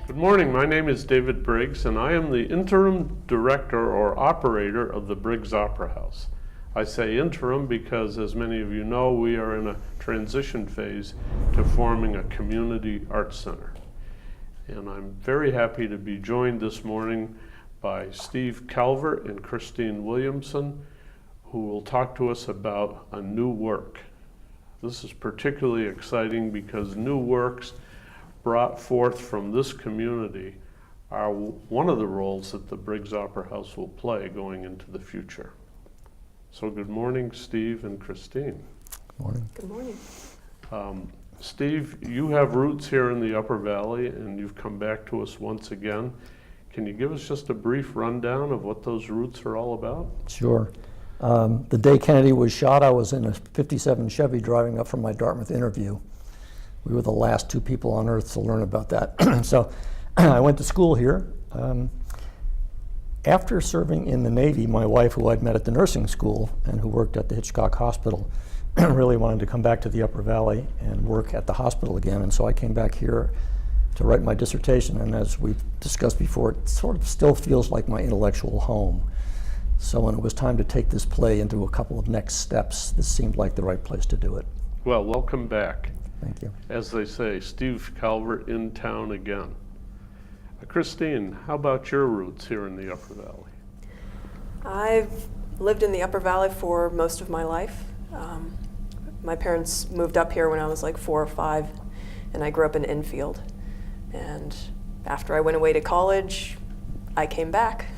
Good morning. My name is David Briggs, and I am the interim director or operator of the Briggs Opera House. I say interim because, as many of you know, we are in a transition phase to forming a community arts center. And I'm very happy to be joined this morning by Steve Calvert and Christine Williamson, who will talk to us about a new work. This is particularly exciting because new works brought forth from this community are one of the roles that the Briggs Opera House will play going into the future. So good morning, Steve and Christine. Good morning. Good morning. Steve, you have roots here in the Upper Valley and you've come back to us once again. Can you give us just a brief rundown of what those roots are all about? Sure. The day Kennedy was shot, I was in a 57 Chevy driving up from my Dartmouth interview. We were the last two people on earth to learn about that. So I went to school here. After serving in the Navy, my wife, who I'd met at the nursing school and who worked at the Hitchcock Hospital, really wanted to come back to the Upper Valley and work at the hospital again. And so I came back here to write my dissertation. And as we've discussed before, it sort of still feels like my intellectual home. So when it was time to take this play into a couple of next steps, this seemed like the right place to do it. Well, welcome back. Thank you. As they say, Steve Calvert in town again. Christine, how about your roots here in the Upper Valley? I've lived in the Upper Valley for most of my life. My parents moved up here when I was like 4 or 5, and I grew up in Enfield. And after I went away to college, I came back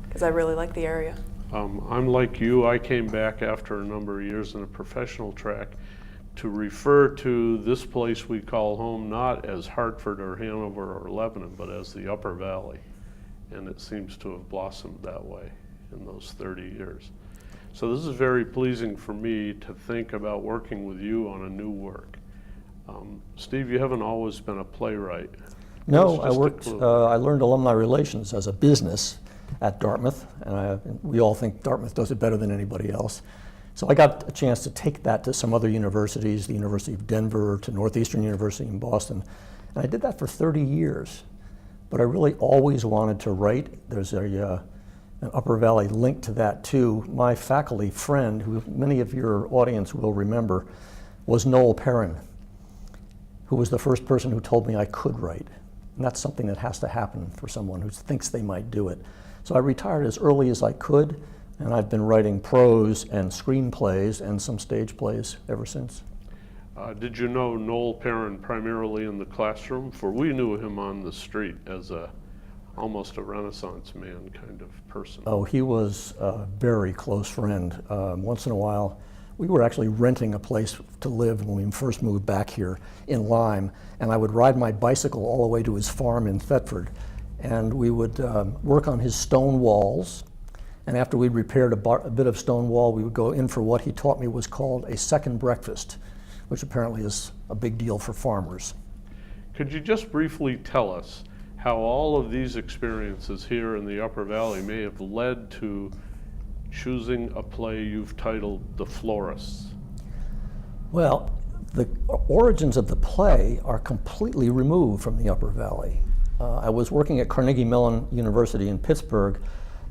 because I really like the area. I'm like you. I came back after a number of years in a professional track to refer to this place we call home not as Hartford or Hanover or Lebanon, but as the Upper Valley. And it seems to have blossomed that way in those 30 years. So this is very pleasing for me to think about working with you on a new work. Steve, you haven't always been a playwright. No, I learned alumni relations as a business at Dartmouth, and we all think Dartmouth does it better than anybody else. So I got a chance to take that to some other universities, the University of Denver, to Northeastern University in Boston. And I did that for 30 years. But I really always wanted to write. There's an Upper Valley link to that too. My faculty friend, who many of your audience will remember, was Noel Perrin, who was the first person who told me I could write. And that's something that has to happen for someone who thinks they might do it. So I retired as early as I could. And I've been writing prose and screenplays and some stage plays ever since. Did you know Noel Perrin primarily in the classroom? For we knew him on the street as almost a Renaissance man kind of person. Oh, he was a very close friend. Once in a while, we were actually renting a place to live when we first moved back here in Lyme, and I would ride my bicycle all the way to his farm in Thetford, and we would work on his stone walls. And after we'd repaired a bit of stone wall, we would go in for what he taught me was called a second breakfast, which apparently is a big deal for farmers. Could you just briefly tell us how all of these experiences here in the Upper Valley may have led to choosing a play you've titled The Florists? Well, the origins of the play are completely removed from the Upper Valley. I was working at Carnegie Mellon University in Pittsburgh.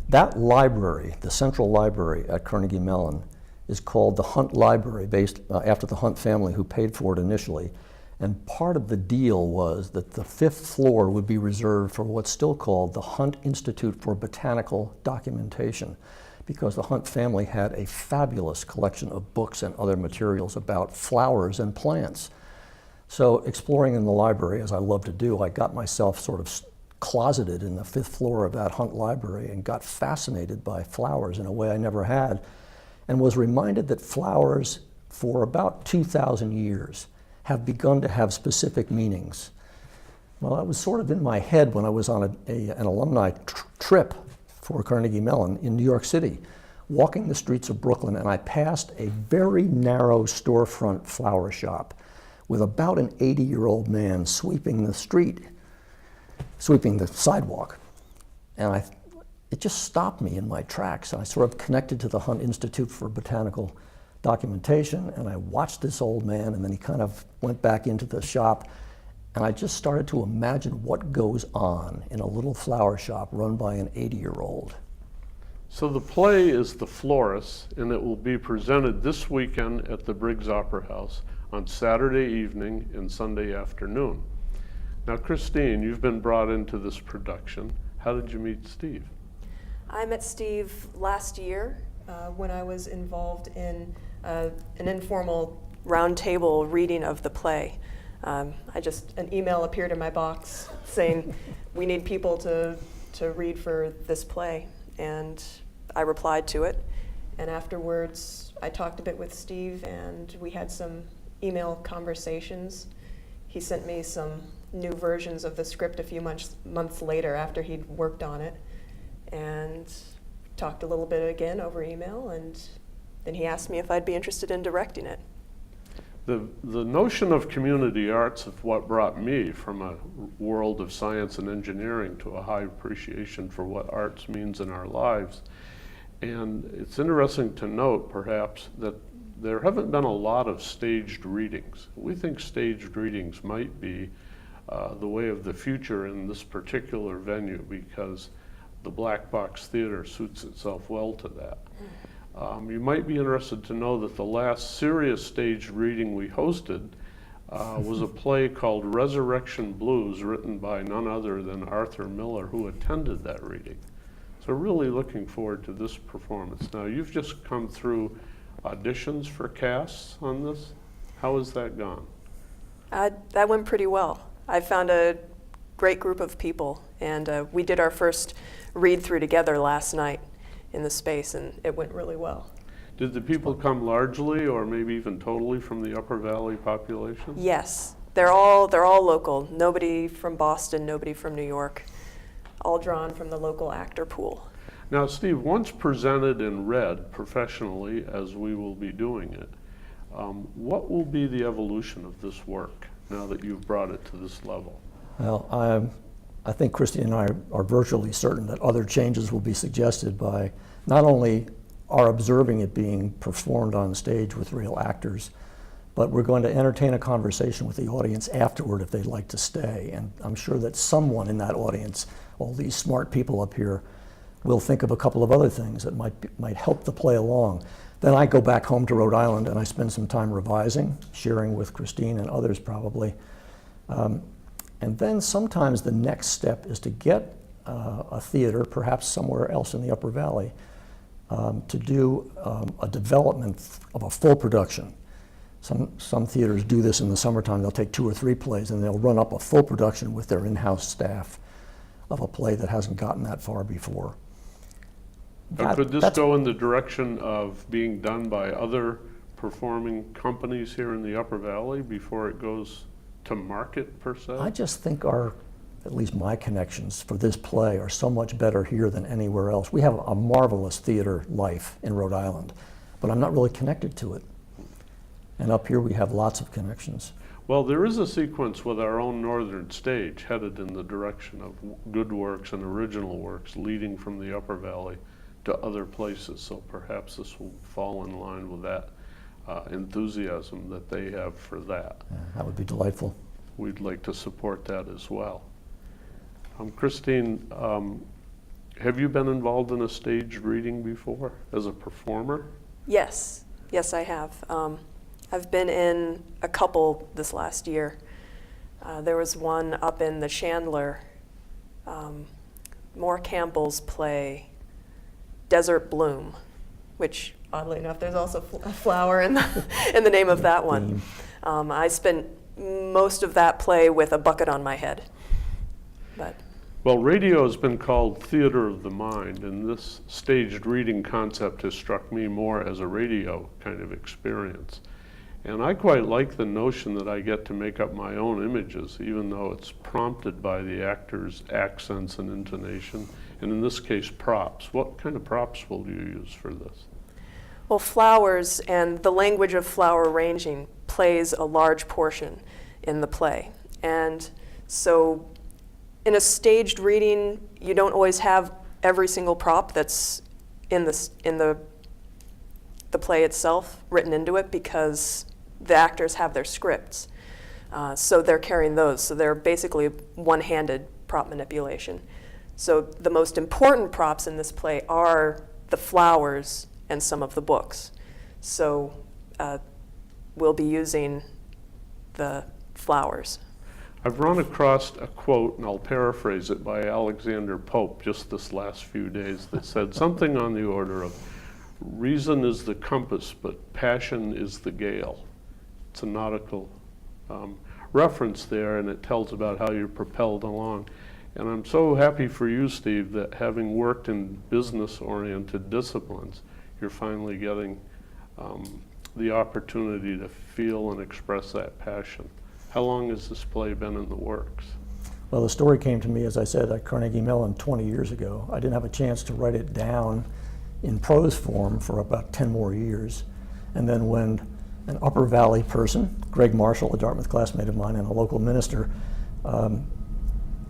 That library, the central library at Carnegie Mellon, is called the Hunt Library, based after the Hunt family who paid for it initially. And part of the deal was that the 5th floor would be reserved for what's still called the Hunt Institute for Botanical Documentation, because the Hunt family had a fabulous collection of books and other materials about flowers and plants. So exploring in the library, as I love to do, I got myself sort of closeted in the 5th floor of that Hunt Library and got fascinated by flowers in a way I never had, and was reminded that flowers for about 2,000 years have begun to have specific meanings. Well, that was sort of in my head when I was on an alumni trip for Carnegie Mellon in New York City, walking the streets of Brooklyn, and I passed a very narrow storefront flower shop with about an 80-year-old man sweeping the sidewalk. And it just stopped me in my tracks. And I sort of connected to the Hunt Institute for Botanical Documentation, and I watched this old man, and then he kind of went back into the shop, And I just started to imagine what goes on in a little flower shop run by an 80-year-old. So the play is The Florists, and it will be presented this weekend at the Briggs Opera House on Saturday evening and Sunday afternoon. Now, Christine, you've been brought into this production. How did you meet Steve? I met Steve last year when I was involved in an informal roundtable reading of the play. An email appeared in my box saying, we need people to read for this play. And I replied to it. And afterwards, I talked a bit with Steve, and we had some email conversations. He sent me some new versions of the script a few months later after he'd worked on it, and talked a little bit again over email, and then he asked me if I'd be interested in directing it. The notion of community arts is what brought me from a world of science and engineering to a high appreciation for what arts means in our lives. And it's interesting to note, perhaps, that there haven't been a lot of staged readings. We think staged readings might be the way of the future in this particular venue, because the black box theater suits itself well to that. You might be interested to know that the last serious staged reading we hosted was a play called Resurrection Blues, written by none other than Arthur Miller, who attended that reading. So really looking forward to this performance. Now, you've just come through auditions for casts on this. How has that gone? That went pretty well. I found a great group of people, and we did our first read-through together last night in the space, and it went really well. Did the people come largely or maybe even totally from the Upper Valley population? Yes, they're all local. Nobody from Boston, nobody from New York, all drawn from the local actor pool. Now, Steve, once presented and read professionally, as we will be doing it, what will be the evolution of this work now that you've brought it to this level? Well, I think Christine and I are virtually certain that other changes will be suggested by not only our observing it being performed on stage with real actors, but we're going to entertain a conversation with the audience afterward if they'd like to stay. And I'm sure that someone in that audience, all these smart people up here, will think of a couple of other things that might help the play along. Then I go back home to Rhode Island and I spend some time revising, sharing with Christine and others probably. And then sometimes the next step is to get a theater, perhaps somewhere else in the Upper Valley, to do a development of a full production. Some theaters do this in the summertime. They'll take 2 or 3 plays and they'll run up a full production with their in-house staff of a play that hasn't gotten that far before. Could this go in the direction of being done by other performing companies here in the Upper Valley before it goes to market, per se? I just think at least my connections for this play are so much better here than anywhere else. We have a marvelous theater life in Rhode Island, but I'm not really connected to it. And up here we have lots of connections. Well, there is a sequence with our own Northern Stage headed in the direction of good works and original works leading from the Upper Valley to other places. So perhaps this will fall in line with that enthusiasm that they have for that. Yeah, that would be delightful. We'd like to support that as well. Christine, have you been involved in a staged reading before as a performer? Yes, I have. I've been in a couple this last year. There was one up in the Chandler, Moore Campbell's play, Desert Bloom, which oddly enough, there's also a flower in the name of that one. I spent most of that play with a bucket on my head. Well, radio has been called theater of the mind, and this staged reading concept has struck me more as a radio kind of experience. And I quite like the notion that I get to make up my own images, even though it's prompted by the actor's accents and intonation, and in this case, props. What kind of props will you use for this? Well, flowers and the language of flower arranging plays a large portion in the play. And so in a staged reading, you don't always have every single prop that's in the play itself written into it, because the actors have their scripts. So they're carrying those. So they're basically one-handed prop manipulation. So the most important props in this play are the flowers and some of the books. So we'll be using the flowers. I've run across a quote, and I'll paraphrase it, by Alexander Pope just this last few days that said something on the order of, "Reason is the compass, but passion is the gale." It's a nautical reference there, and it tells about how you're propelled along. And I'm so happy for you, Steve, that having worked in business-oriented disciplines, you're finally getting the opportunity to feel and express that passion. How long has this play been in the works? Well, the story came to me, as I said, at Carnegie Mellon 20 years ago. I didn't have a chance to write it down in prose form for about 10 more years. And then when an Upper Valley person, Greg Marshall, a Dartmouth classmate of mine and a local minister,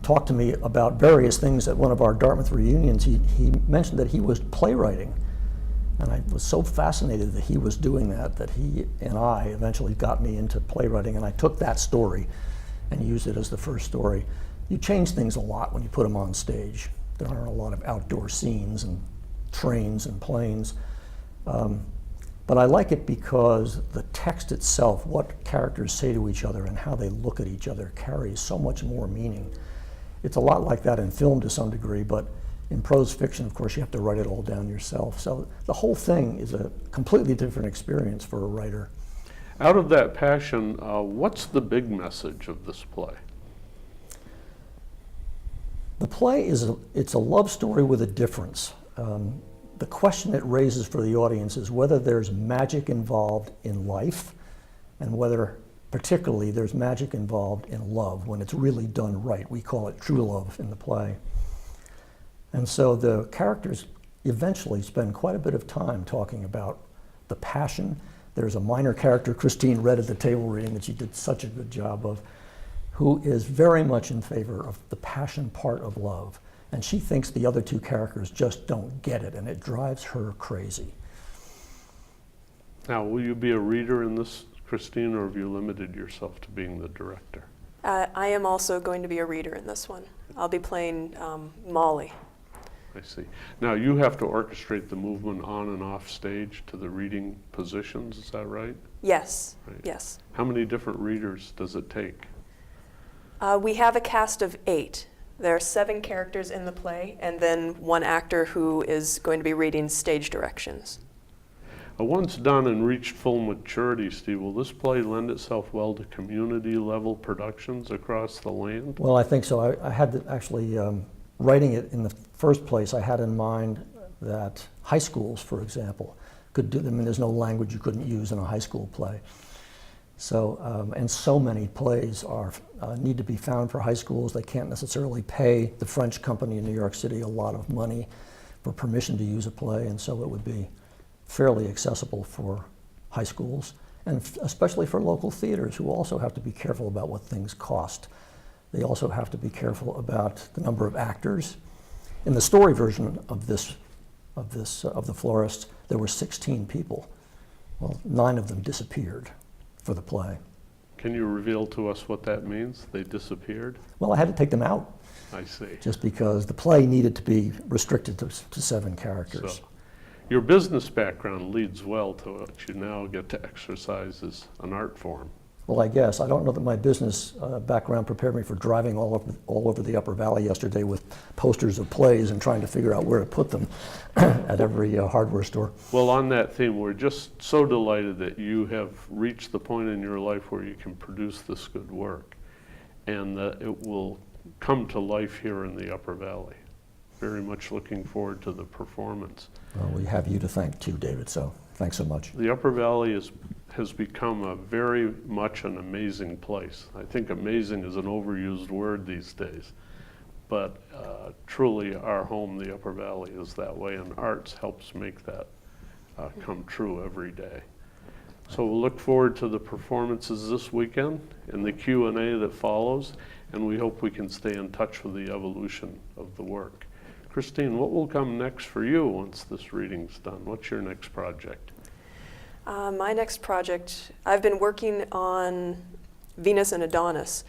talked to me about various things at one of our Dartmouth reunions, he mentioned that he was playwriting. And I was so fascinated that he was doing that, that he and I eventually got me into playwriting, and I took that story and used it as the first story. You change things a lot when you put them on stage. There aren't a lot of outdoor scenes and trains and planes. But I like it because the text itself, what characters say to each other and how they look at each other, carries so much more meaning. It's a lot like that in film to some degree, but in prose fiction, of course, you have to write it all down yourself. So the whole thing is a completely different experience for a writer. Out of that passion, what's the big message of this play? The play it's a love story with a difference. The question it raises for the audience is whether there's magic involved in life, and whether particularly there's magic involved in love when it's really done right. We call it true love in the play. And so the characters eventually spend quite a bit of time talking about the passion. There's a minor character, Christine read at the table reading that she did such a good job of, who is very much in favor of the passion part of love. And she thinks the other two characters just don't get it, and it drives her crazy. Now, will you be a reader in this, Christine, or have you limited yourself to being the director? I am also going to be a reader in this one. I'll be playing Molly. I see. Now, you have to orchestrate the movement on and off stage to the reading positions, is that right? Yes, Right. yes. How many different readers does it take? We have a cast of 8. There are 7 characters in the play, and then 1 actor who is going to be reading stage directions. Once done and reached full maturity, Steve, will this play lend itself well to community-level productions across the land? Well, I think so. I had to actually, writing it in the first place, I had in mind that high schools, for example, could do, I mean, there's no language you couldn't use in a high school play. So, and so many plays are, need to be found for high schools. They can't necessarily pay the French company in New York City a lot of money for permission to use a play, and so it would be fairly accessible for high schools, and especially for local theaters who also have to be careful about what things cost. They also have to be careful about the number of actors. In the story version of the Florists, there were 16 people. Well, 9 of them disappeared for the play. Can you reveal to us what that means? They disappeared? Well, I had to take them out. I see. Just because the play needed to be restricted to 7 characters. So, your business background leads well to what you now get to exercise as an art form. Well, I guess. I don't know that my business background prepared me for driving all over the Upper Valley yesterday with posters of plays and trying to figure out where to put them at every hardware store. Well, on that theme, we're just so delighted that you have reached the point in your life where you can produce this good work, and that it will come to life here in the Upper Valley. Very much looking forward to the performance. Well, we have you to thank too, David, so thanks so much. The Upper Valley has become a very much an amazing place. I think amazing is an overused word these days, but truly our home, the Upper Valley, is that way, and arts helps make that come true every day. So we'll look forward to the performances this weekend and the Q&A that follows, and we hope we can stay in touch with the evolution of the work. Christine, what will come next for you once this reading's done? What's your next project? My next project, I've been working on Venus and Adonis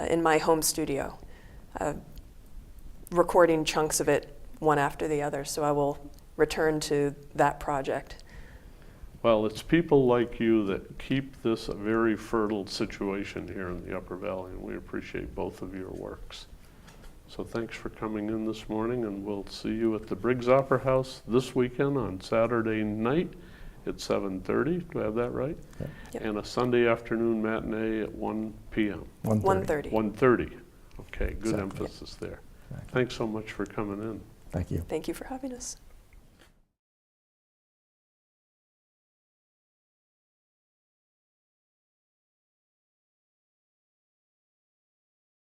in my home studio, recording chunks of it one after the other. So I will return to that project. Well, it's people like you that keep this a very fertile situation here in the Upper Valley, and we appreciate both of your works. So thanks for coming in this morning, and we'll see you at the Briggs Opera House this weekend on Saturday night at 7:30. Do I have that right? Yeah. Yep. And a Sunday afternoon matinee at 1 p.m. 1:30. 1:30. Okay, good Exactly. emphasis there. Exactly. Thanks so much for coming in. Thank you. Thank you for having us.